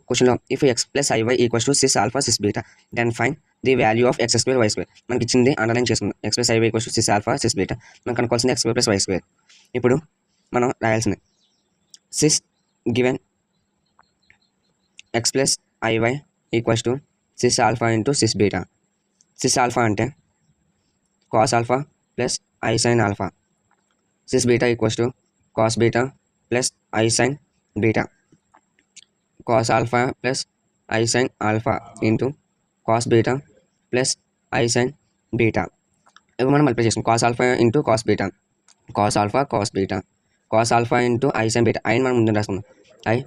క్వశ్చన్లో if x plus i y equals to cis alpha cis beta then find the value of x square y square. మనకి ఇచ్చింది underline చేసుకుందాం. X plus i y equals to cis alpha cis beta. మనం కనుక్కోవాల్సింది x square plus y square. ఇప్పుడు మనం రాయాల్సింది cis given x plus i y equals to cis alpha into cis beta. Cis alpha అంటే cos alpha plus i sine alpha. Cis beta equals to cos beta plus i sine beta. Cos alpha plus i sine alpha into cos beta plus i sine beta. ఇప్పుడు మనం multiply చేసుకుంటాం. Cos alpha into cos beta, cos alpha cos beta, cos alpha into i sine beta. ఐని మనం ముందు రాసుకుందాం. I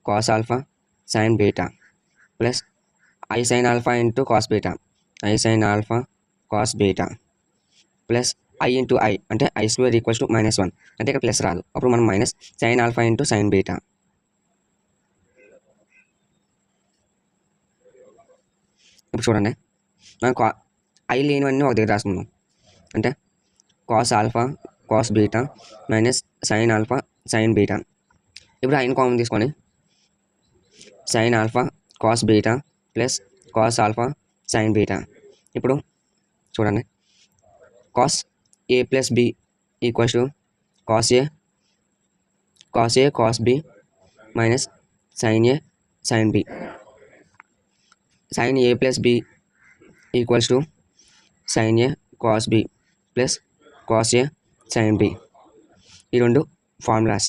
cos alpha sine beta plus i sine alpha into cos beta, i sine alpha cos beta plus i into i అంటే i square equals to -1 అంటే ఇక్కడ plus రాదు. అప్పుడు మనం minus sine alpha into sine beta. ఇప్పుడు చూడండి, మనం i లేనివన్నీ ఒక దగ్గర రాసుకుందాం. అంటే cos alpha cos beta minus sine alpha sine beta. ఇప్పుడు ఐని కామన్ తీసుకొని sine alpha cos beta plus cos alpha sine beta. ఇప్పుడు చూడండి, cos A plus B equals to cos A cos B minus sine A sine B. Sine A plus B equals to sine A cos B plus cos a sine b. ఈ రెండు formulas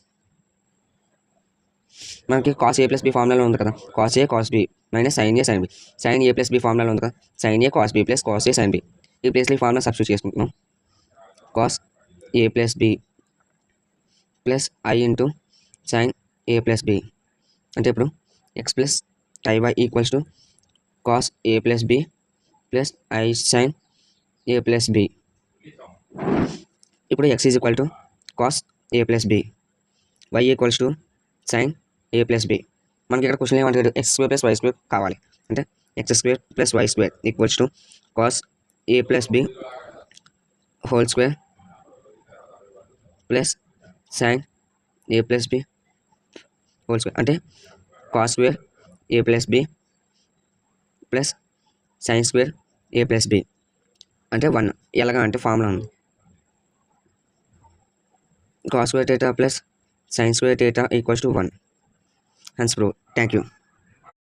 మనకి cos ఏ plus b ఫార్ములాలో ఉంది కదా, cos ఏ cos B minus sine ఏ sine B. Sine ఏ plus b ఫార్ములాలో ఉంది కదా, sine A cos B plus cos a sine b. ఈ ప్లేస్లో ఈ ఫార్ములా సబ్స్టిట్యూట్ చేసుకుంటున్నాం. Cos A plus b plus i into sine A plus b. అంటే ఇప్పుడు x plus i y equals to cos A plus b plus i sine A plus b. ఇప్పుడు x is equal to cos A plus b, y equals to sine A plus b. మనకి ఇక్కడ question ఏమంటారు, x square plus y square కావాలి. అంటే x square plus y square equals to cos A plus b whole square plus sine A plus b whole square. అంటే cos square a plus b plus sine square a plus b అంటే 1. ఎలాగా అంటే formula ఉంది, cos square theta plus sine square theta equals to 1. Hence prove. Thank you.